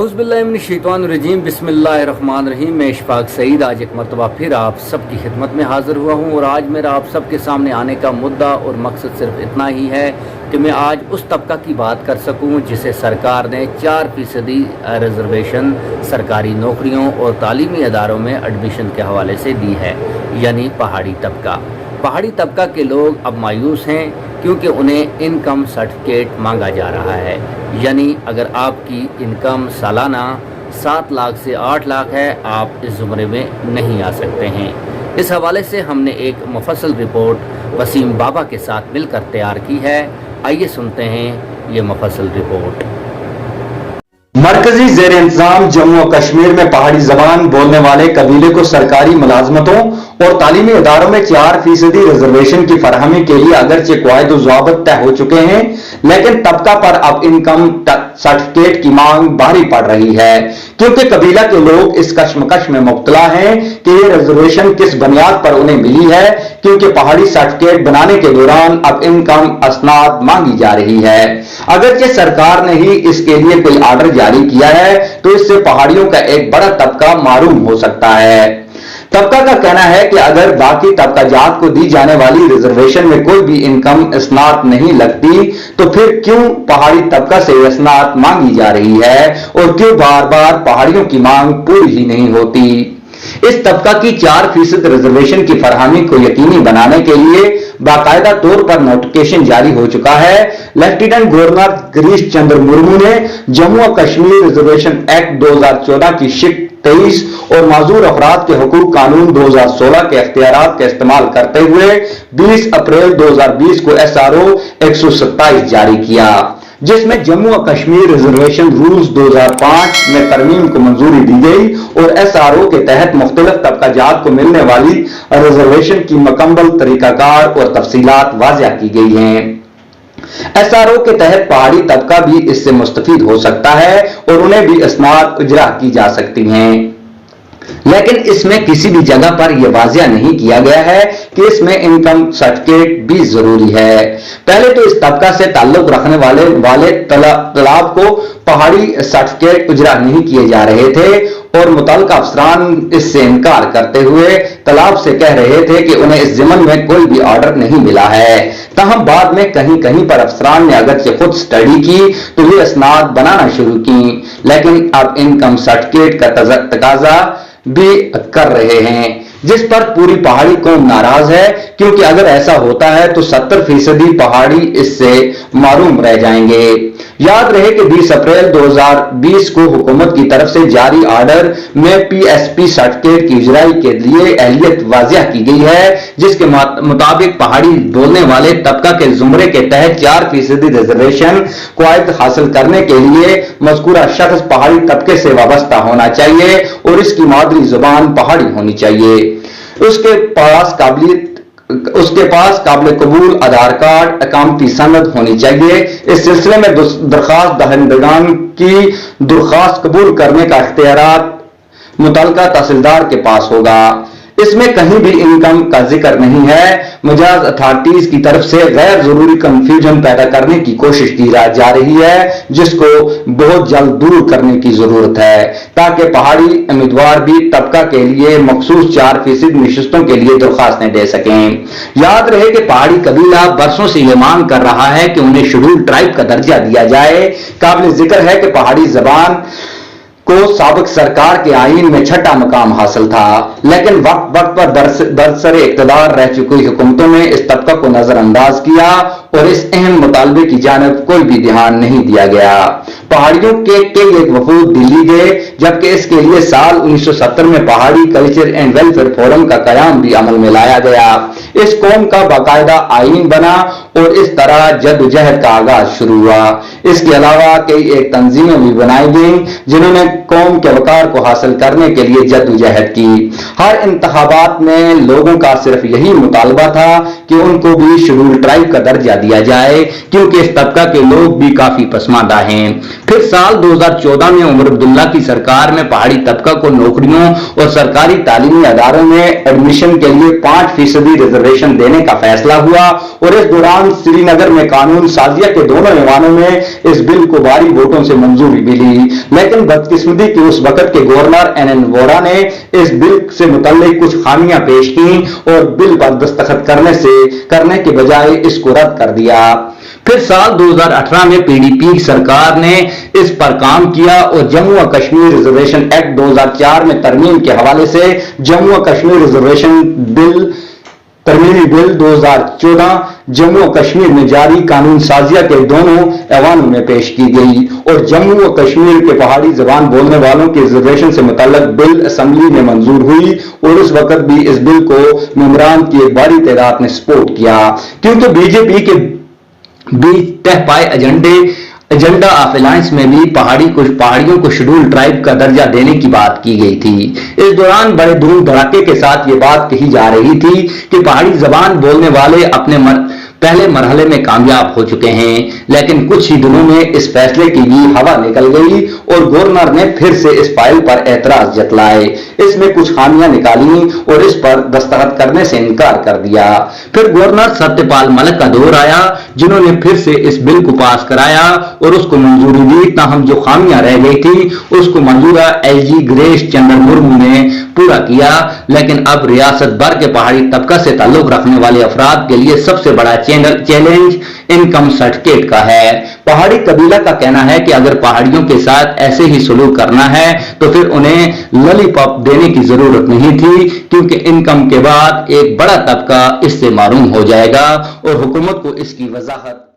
औज़ुबिल्लाहिमिनश्शैतानिर्रजीम बिस्मिल्लाहिर्रहमानिर्रहीम। मैं इशफाक सईद आज एक मरतबा फिर आप सबकी खिदमत में हाज़िर हुआ हूँ और आज मेरा आप सबके सामने आने का मुद्दा और मकसद सिर्फ इतना ही है कि मैं आज उस तबका की बात कर सकूँ जिसे सरकार ने 4% रिजर्वेशन सरकारी नौकरियों और तालीमी अदारों में एडमिशन के हवाले से दी है, यानी पहाड़ी तबका। पहाड़ी तबका के लोग अब मायूस हैं क्योंकि उन्हें इनकम सर्टिफिकेट मांगा जा रहा है, यानी अगर आपकी इनकम सालाना 7 लाख से 8 लाख है, आप इस ज़ुमरे में नहीं आ सकते हैं। इस हवाले से हमने एक मुफस्सल रिपोर्ट वसीम बाबा के साथ मिलकर तैयार की है। आइए सुनते हैं ये मुफस्सल रिपोर्ट। मरकजी ज़ेर इंतजाम जम्मू और कश्मीर में पहाड़ी जबान बोलने वाले कबीले को सरकारी मुलाजमतों और तालीमी इदारों में 4% रिजर्वेशन की फरहमी के लिए अगरचे क़वायद व ज़वाबित तय हो चुके हैं, लेकिन तबका पर अब इनकम सर्टिफिकेट की मांग भारी पड़ रही है क्योंकि कबीला के लोग इस कश्मकश में मुब्तला हैं कि ये रिजर्वेशन किस बुनियाद पर उन्हें मिली है, क्योंकि पहाड़ी सर्टिफिकेट बनाने के दौरान अब इनकम असनाद मांगी जा रही है। अगरचे सरकार ने ही इसके लिए कोई आर्डर जारी किया है तो इससे पहाड़ियों का एक बड़ा तबका मारूम हो सकता है। तबका का कहना है कि अगर बाकी तबका जात को दी जाने वाली रिजर्वेशन में कोई भी इनकम इसनात नहीं लगती तो फिर क्यों पहाड़ी तबका से इसनात मांगी जा रही है और क्यों बार बार पहाड़ियों की मांग पूरी ही नहीं होती। इस तबका की 4% रिजर्वेशन की फरहमी को यकीनी बनाने के लिए बाकायदा तौर पर नोटिफिकेशन जारी हो चुका है। लेफ्टिनेंट गवर्नर गिरीश चंद्र मुर्मू ने जम्मू और कश्मीर रिजर्वेशन एक्ट 2014 की शिक 23 और माजूर अफराद के हुकूक कानून 2016 के अख्तियारात का इस्तेमाल करते हुए 20 अप्रैल 2020 को SRO 127 जारी किया, जिसमें जम्मू और कश्मीर रिजर्वेशन रूल्स 2005 में तरमीम को मंजूरी दी गई और SRO के तहत मुख्तलिफ तबका जात को मिलने वाली रिजर्वेशन की मुकम्मल तरीकाकार और तफसीलात वाज़िया की गई हैं। SRO के तहत पहाड़ी तबका भी इससे मुस्तफीद हो सकता है और उन्हें भी इसनाद इजरा की जा सकती हैं, लेकिन इसमें किसी भी जगह पर यह वाज़िया नहीं किया गया है कि इसमें इनकम सर्टिफिकेट भी जरूरी है। पहले तो इस तबका से ताल्लुक रखने वाले तलाब को पहाड़ी सर्टिफिकेट इजरा नहीं किए जा रहे थे और मुतल्लिका अफसरान इससे इनकार करते हुए तलाब से कह रहे थे कि उन्हें इस ज़िमन में कोई भी ऑर्डर नहीं मिला है। तहम बाद में कहीं कहीं पर अफसरान ने अगरचे खुद स्टडी की तो वे इसनाद बनाना शुरू की, लेकिन अब इनकम सर्टिफिकेट का तकाजा भी कर रहे हैं, जिस पर पूरी पहाड़ी कौम नाराज है, क्योंकि अगर ऐसा होता है तो 70% पहाड़ी इससे मारूम रह जाएंगे। याद रहे कि 20 अप्रैल 2020 को हुकूमत की तरफ से जारी ऑर्डर में PSP सर्टिफिकेट की इजराई के लिए अहलियत वाज़िया की गई है, जिसके मुताबिक पहाड़ी बोलने वाले तबका के जुमरे के तहत 4% रिजर्वेशन क़वायद हासिल करने के लिए मज़कूरा शख्स पहाड़ी तबके से वाबस्ता होना चाहिए और इसकी मादरी जुबान पहाड़ी होनी चाहिए। उसके पास काबिल कबूल आधार कार्ड, इकामती सनद होनी चाहिए। इस सिलसिले में दरखास्त दहंदगान की दरखास्त कबूल करने का इख्तियार मुतल्लिका तहसीलदार के पास होगा। इसमें कहीं भी इनकम का जिक्र नहीं है। मजाज अथॉरिटीज की तरफ से गैर जरूरी कंफ्यूजन पैदा करने की कोशिश की जा रही है, जिसको बहुत जल्द दूर करने की जरूरत है ताकि पहाड़ी उम्मीदवार भी तबका के लिए मखसूस 4% नशिस्तों के लिए दरखास्तें दे सकें। याद रहे कि पहाड़ी कबीला बरसों से यह मांग कर रहा है कि उन्हें शेड्यूल्ड ट्राइब का दर्जा दिया जाए। काबिल जिक्र है कि पहाड़ी जबान को साबिक सरकार के आईन में 6ठा मकाम हासिल था, लेकिन वक्त वक्त पर बरसरे इक़्तिदार रह चुकी हुकूमतों ने इस तबका को नजरअंदाज किया और इस अहम मुतालबे की जानिब कोई भी ध्यान नहीं दिया गया। पहाड़ियों के एक वफूद दिल्ली गए, जबकि इसके लिए साल 1970 में पहाड़ी कल्चर एंड वेलफेयर फोरम का कयाम भी अमल में लाया गया। इस कौम का बाकायदा आईन बना और इस तरह जद्दोजहद का आगाज शुरू हुआ। इसके अलावा कई एक तंजीमें भी बनाई गई जिन्होंने قوم کے وقار کو حاصل کرنے کے لیے جدوجہد کی۔ ہر انتخابات میں لوگوں کا صرف یہی مطالبہ تھا کہ ان کو بھی شیڈول ٹرائب کا درجہ دیا جائے، کیونکہ اس طبقہ کے لوگ بھی کافی پسماندہ ہیں۔ پھر سال 2014 میں عمر عبداللہ کی سرکار میں پہاڑی طبقہ کو نوکریوں اور سرکاری تعلیمی اداروں میں ایڈمیشن کے لیے 5% ریزرویشن دینے کا فیصلہ ہوا، اور اس دوران سری نگر میں قانون سازیہ کے دونوں ایوانوں میں اس بل کو بھاری ووٹوں سے منظوری ملی، لیکن بدقسمتی کی اس وقت کے گورنر این ووہرا نے اس بل سے متعلق کچھ خامیاں پیش کی اور بل پر دستخط کرنے کے بجائے اس کو رد کر دیا۔ پھر سال 2018 میں پی ڈی پی سرکار نے اس پر کام کیا اور جموں و کشمیر ریزرویشن ایکٹ 2004 میں ترمیم کے حوالے سے جموں و کشمیر ریزرویشن بل ترمیمی بل 2014 جموں و کشمیر میں جاری قانون سازیہ کے دونوں ایوانوں میں پیش کی گئی، اور جموں و کشمیر کے پہاڑی زبان بولنے والوں کے ریزرویشن سے متعلق بل اسمبلی میں منظور ہوئی، اور اس وقت بھی اس بل کو ممبران کی ایک بڑی تعداد نے سپورٹ کیا، کیونکہ بی جے پی کے بیچ طے پائے ایجنڈا آف الائنس میں بھی پہاڑیوں کو شیڈول ٹرائب کا درجہ دینے کی بات کی گئی تھی۔ اس دوران بڑے دھوم دھڑاکے کے ساتھ یہ بات کہی جا رہی تھی کہ پہاڑی زبان بولنے والے اپنے پہلے مرحلے میں کامیاب ہو چکے ہیں، لیکن کچھ ہی دنوں میں اس فیصلے کی بھی ہوا نکل گئی اور گورنر نے پھر سے اس فائل پر اعتراض جتلائے، اس میں کچھ خامیاں نکالی اور اس پر دستخط کرنے سے انکار کر دیا۔ پھر گورنر ستیہ پال ملک کا دور آیا، جنہوں نے پھر سے اس بل کو پاس کرایا اور اس کو منظوری دی، تاہم جو خامیاں رہ گئی تھی اس کو موجودہ ایل جی گریش چندر مرمو نے پورا کیا، لیکن اب ریاست بھر کے پہاڑی طبقہ سے تعلق رکھنے والے افراد کے لیے سب سے بڑا چیلنج انکم سرٹیفکیٹ کا ہے۔ پہاڑی قبیلہ کا کہنا ہے کہ اگر پہاڑیوں کے ساتھ ایسے ہی سلوک کرنا ہے تو پھر انہیں للی پاپ دینے کی ضرورت نہیں تھی، کیونکہ انکم کے بعد ایک بڑا طبقہ اس سے محروم ہو جائے گا، اور حکومت کو اس کی وضاحت